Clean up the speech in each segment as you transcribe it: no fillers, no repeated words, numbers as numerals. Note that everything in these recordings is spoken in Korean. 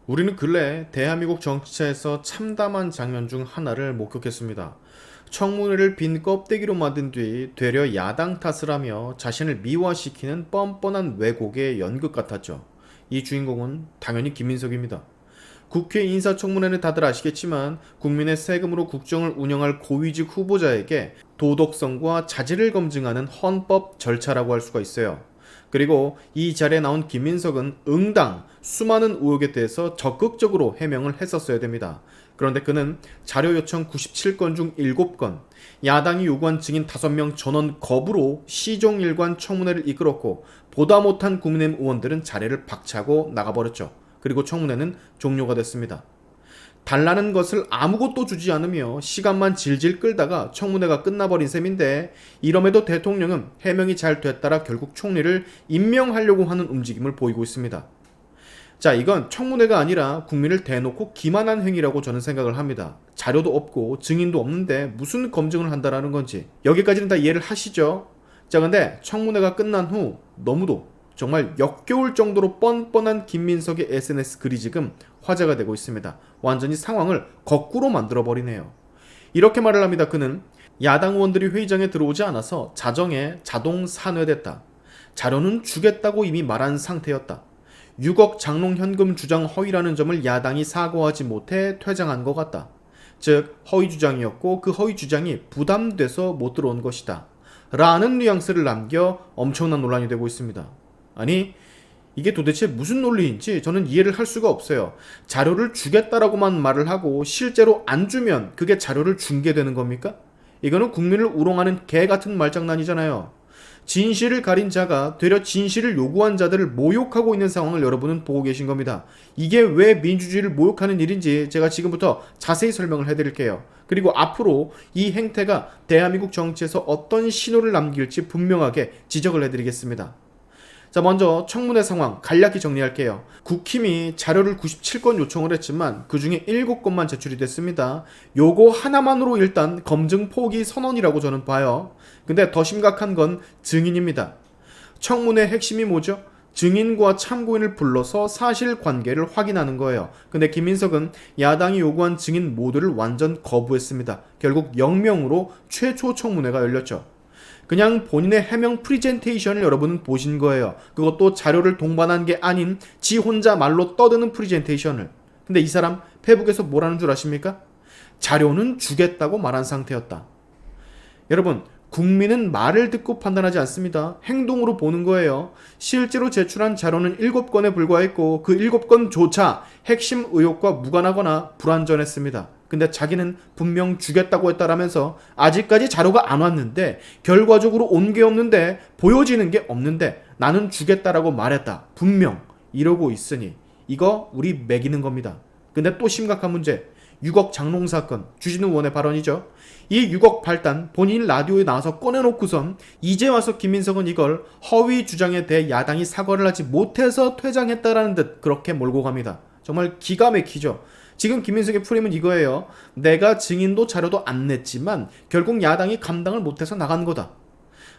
우리는 근래 대한민국 정치사에서 참담한 장면 중 하나를 목격했습니다. 청문회를 빈 껍데기로 만든 뒤 되려 야당 탓을 하며 자신을 미화시키는 뻔뻔한 왜곡의 연극 같았죠. 이 주인공은 당연히 김민석입니다. 국회 인사청문회는 다들 아시겠지만 국민의 세금으로 국정을 운영할 고위직 후보자에게 도덕성과 자질을 검증하는 헌법 절차라고 할 수가 있어요. 그리고 이 자리에 나온 김민석은 응당 수많은 의혹에 대해서 적극적으로 해명을 했었어야 됩니다. 그런데 그는 자료 요청 97건 중 7건, 야당이 요구한 증인 5명 전원 거부로 시종일관 청문회를 이끌었고 보다 못한 국민의힘 의원들은 자리를 박차고 나가버렸죠. 그리고 청문회는 종료가 됐습니다. 달라는 것을 아무것도 주지 않으며 시간만 질질 끌다가 청문회가 끝나버린 셈인데, 이럼에도 대통령은 해명이 잘 됐다라 결국 총리를 임명하려고 하는 움직임을 보이고 있습니다. 자, 이건 청문회가 아니라 국민을 대놓고 기만한 행위라고 저는 생각을 합니다. 자료도 없고 증인도 없는데 무슨 검증을 한다라는 건지 여기까지는 다 이해를 하시죠? 자, 근데 청문회가 끝난 후 너무도 정말 역겨울 정도로 뻔뻔한 김민석의 SNS 글이 지금 화제가 되고 있습니다. 완전히 상황을 거꾸로 만들어버리네요. 이렇게 말을 합니다. 그는 야당 의원들이 회의장에 들어오지 않아서 자정에 자동 산회됐다. 자료는 주겠다고 이미 말한 상태였다. 6억 장롱 현금 주장 허위라는 점을 야당이 사과하지 못해 퇴장한 것 같다. 즉 허위 주장이었고 그 허위 주장이 부담돼서 못 들어온 것이다. 라는 뉘앙스를 남겨 엄청난 논란이 되고 있습니다. 아니, 이게 도대체 무슨 논리인지 저는 이해를 할 수가 없어요. 자료를 주겠다라고만 말을 하고 실제로 안 주면 그게 자료를 준 게 되는 겁니까? 이거는 국민을 우롱하는 개 같은 말장난이잖아요. 진실을 가린 자가 되려 진실을 요구한 자들을 모욕하고 있는 상황을 여러분은 보고 계신 겁니다. 이게 왜 민주주의를 모욕하는 일인지 제가 지금부터 자세히 설명을 해드릴게요. 그리고 앞으로 이 행태가 대한민국 정치에서 어떤 신호를 남길지 분명하게 지적을 해드리겠습니다. 자, 먼저 청문회 상황 간략히 정리할게요. 국힘이 자료를 97건 요청을 했지만 그 중에 7건만 제출이 됐습니다. 요거 하나만으로 일단 검증 포기 선언이라고 저는 봐요. 근데 더 심각한 건 증인입니다. 청문회 핵심이 뭐죠? 증인과 참고인을 불러서 사실관계를 확인하는 거예요. 근데 김민석은 야당이 요구한 증인 모두를 완전 거부했습니다. 결국 0명으로 최초 청문회가 열렸죠. 그냥 본인의 해명 프리젠테이션을 여러분은 보신 거예요. 그것도 자료를 동반한 게 아닌 지 혼자 말로 떠드는 프리젠테이션을. 근데 이 사람 페북에서 뭐라는 줄 아십니까? 자료는 주겠다고 말한 상태였다. 여러분, 국민은 말을 듣고 판단하지 않습니다. 행동으로 보는 거예요. 실제로 제출한 자료는 7건에 불과했고 그 7건조차 핵심 의혹과 무관하거나 불완전했습니다. 근데 자기는 분명 주겠다고 했다라면서 아직까지 자료가 안 왔는데, 결과적으로 온 게 없는데, 보여지는 게 없는데 나는 주겠다라고 말했다. 분명 이러고 있으니 이거 우리 매기는 겁니다. 근데 또 심각한 문제, 6억 장롱 사건, 주진우 의원의 발언이죠. 이 6억 발단 본인 라디오에 나와서 꺼내놓고선 이제 와서 김민석은 이걸 허위 주장에 대해 야당이 사과를 하지 못해서 퇴장했다라는 듯 그렇게 몰고 갑니다. 정말 기가 막히죠. 지금 김민석의 프레임은 이거예요. 내가 증인도 자료도 안 냈지만 결국 야당이 감당을 못해서 나간 거다.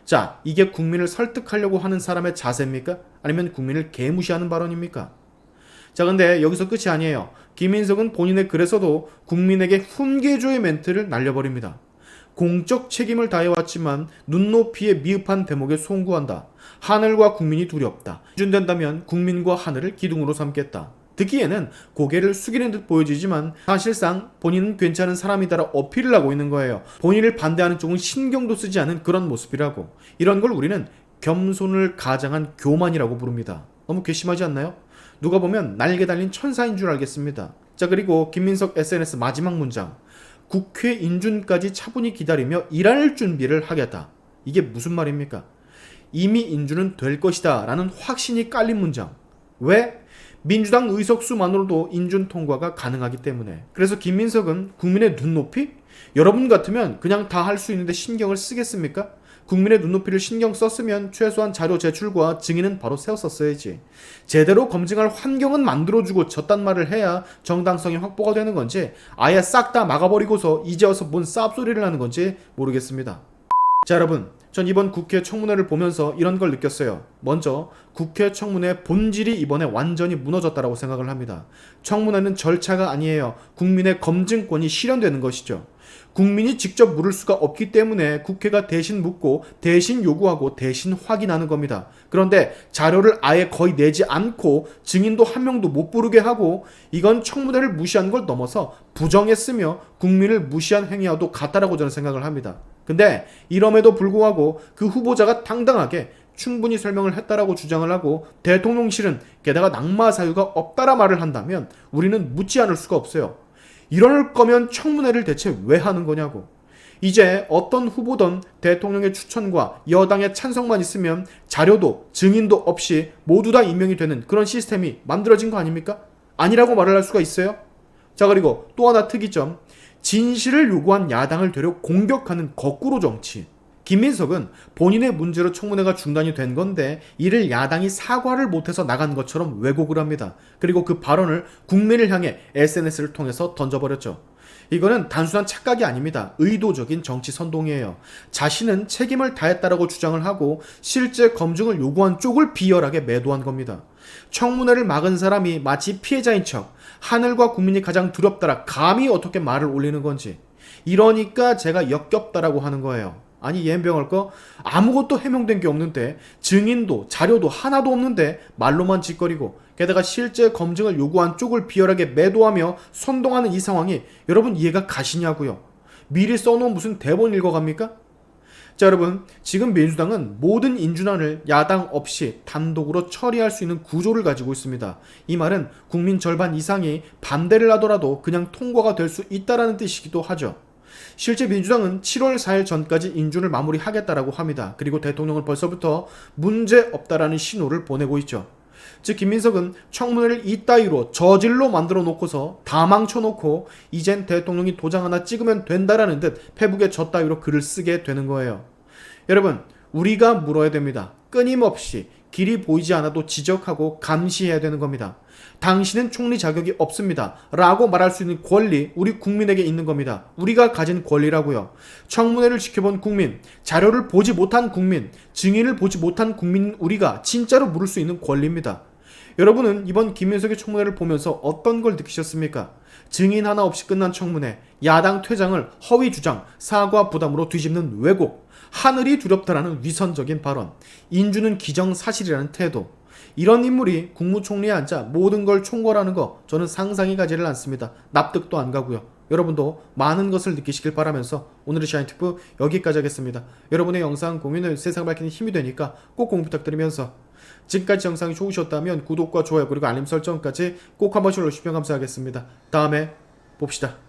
자, 이게 국민을 설득하려고 하는 사람의 자세입니까? 아니면 국민을 개무시하는 발언입니까? 자, 근데 여기서 끝이 아니에요. 김민석은 본인의 글에서도 국민에게 훈계조의 멘트를 날려버립니다. 공적 책임을 다해왔지만 눈높이의 미흡한 대목에 송구한다. 하늘과 국민이 두렵다. 기준된다면 국민과 하늘을 기둥으로 삼겠다. 듣기에는 고개를 숙이는 듯 보여지지만 사실상 본인은 괜찮은 사람이다라 어필을 하고 있는 거예요. 본인을 반대하는 쪽은 신경도 쓰지 않은 그런 모습이라고. 이런 걸 우리는 겸손을 가장한 교만이라고 부릅니다. 너무 괘씸하지 않나요? 누가 보면 날개 달린 천사인 줄 알겠습니다. 자, 그리고 김민석 SNS 마지막 문장. 국회 인준까지 차분히 기다리며 일할 준비를 하겠다. 이게 무슨 말입니까? 이미 인준은 될 것이다 라는 확신이 깔린 문장. 왜? 민주당 의석수만으로도 인준 통과가 가능하기 때문에. 그래서 김민석은 국민의 눈높이? 여러분 같으면 그냥 다 할 수 있는데 신경을 쓰겠습니까? 국민의 눈높이를 신경 썼으면 최소한 자료 제출과 증인은 바로 세웠었어야지. 제대로 검증할 환경은 만들어주고 저딴 말을 해야 정당성이 확보가 되는 건지, 아예 싹 다 막아버리고서 이제 와서 뭔 쌉소리를 하는 건지 모르겠습니다. 자, 여러분, 전 이번 국회 청문회를 보면서 이런 걸 느꼈어요. 먼저 국회 청문회 본질이 이번에 완전히 무너졌다고 생각을 합니다. 청문회는 절차가 아니에요. 국민의 검증권이 실현되는 것이죠. 국민이 직접 물을 수가 없기 때문에 국회가 대신 묻고 대신 요구하고 대신 확인하는 겁니다. 그런데 자료를 아예 거의 내지 않고 증인도 한 명도 못 부르게 하고 이건 청문회를 무시한 걸 넘어서 부정했으며 국민을 무시한 행위와도 같다라고 저는 생각을 합니다. 근데 이럼에도 불구하고 그 후보자가 당당하게 충분히 설명을 했다라고 주장을 하고 대통령실은 게다가 낙마 사유가 없다라 말을 한다면 우리는 묻지 않을 수가 없어요. 이럴 거면 청문회를 대체 왜 하는 거냐고. 이제 어떤 후보든 대통령의 추천과 여당의 찬성만 있으면 자료도 증인도 없이 모두 다 임명이 되는 그런 시스템이 만들어진 거 아닙니까? 아니라고 말을 할 수가 있어요? 자, 그리고 또 하나 특이점. 진실을 요구한 야당을 되려 공격하는 거꾸로 정치. 김민석은 본인의 문제로 청문회가 중단이 된 건데 이를 야당이 사과를 못해서 나간 것처럼 왜곡을 합니다. 그리고 그 발언을 국민을 향해 SNS를 통해서 던져버렸죠. 이거는 단순한 착각이 아닙니다. 의도적인 정치 선동이에요. 자신은 책임을 다했다라고 주장을 하고 실제 검증을 요구한 쪽을 비열하게 매도한 겁니다. 청문회를 막은 사람이 마치 피해자인 척 하늘과 국민이 가장 두렵다라 감히 어떻게 말을 올리는 건지. 이러니까 제가 역겹다라고 하는 거예요. 아니 옌병할 거 아무것도 해명된 게 없는데 증인도 자료도 하나도 없는데 말로만 짓거리고 게다가 실제 검증을 요구한 쪽을 비열하게 매도하며 선동하는 이 상황이 여러분 이해가 가시냐고요. 미리 써놓은 무슨 대본 읽어갑니까? 자, 여러분 지금 민주당은 모든 인준안을 야당 없이 단독으로 처리할 수 있는 구조를 가지고 있습니다. 이 말은 국민 절반 이상이 반대를 하더라도 그냥 통과가 될 수 있다라는 뜻이기도 하죠. 실제 민주당은 7월 4일 전까지 인준을 마무리하겠다라고 합니다. 그리고 대통령은 벌써부터 문제 없다라는 신호를 보내고 있죠. 즉 김민석은 청문회를 이따위로 저질로 만들어 놓고서 다 망쳐놓고 이젠 대통령이 도장 하나 찍으면 된다라는 듯 페북에 저 따위로 글을 쓰게 되는 거예요. 여러분 우리가 물어야 됩니다. 끊임없이 길이 보이지 않아도 지적하고 감시해야 되는 겁니다. 당신은 총리 자격이 없습니다. 라고 말할 수 있는 권리 우리 국민에게 있는 겁니다. 우리가 가진 권리라고요. 청문회를 지켜본 국민, 자료를 보지 못한 국민, 증인을 보지 못한 국민 우리가 진짜로 물을 수 있는 권리입니다. 여러분은 이번 김민석의 청문회를 보면서 어떤 걸 느끼셨습니까? 증인 하나 없이 끝난 청문회, 야당 퇴장을 허위 주장, 사과 부담으로 뒤집는 왜곡, 하늘이 두렵다라는 위선적인 발언, 인주는 기정사실이라는 태도. 이런 인물이 국무총리에 앉아 모든 걸 총괄하는 거 저는 상상이 가지를 않습니다. 납득도 안 가고요. 여러분도 많은 것을 느끼시길 바라면서 오늘의 샤인티프 여기까지 하겠습니다. 여러분의 영상 공유는 세상을 밝히는 힘이 되니까 꼭 공유 부탁드리면서 지금까지 영상이 좋으셨다면 구독과 좋아요 그리고 알림 설정까지 꼭 한 번씩 눌러주시면 감사하겠습니다. 다음에 봅시다.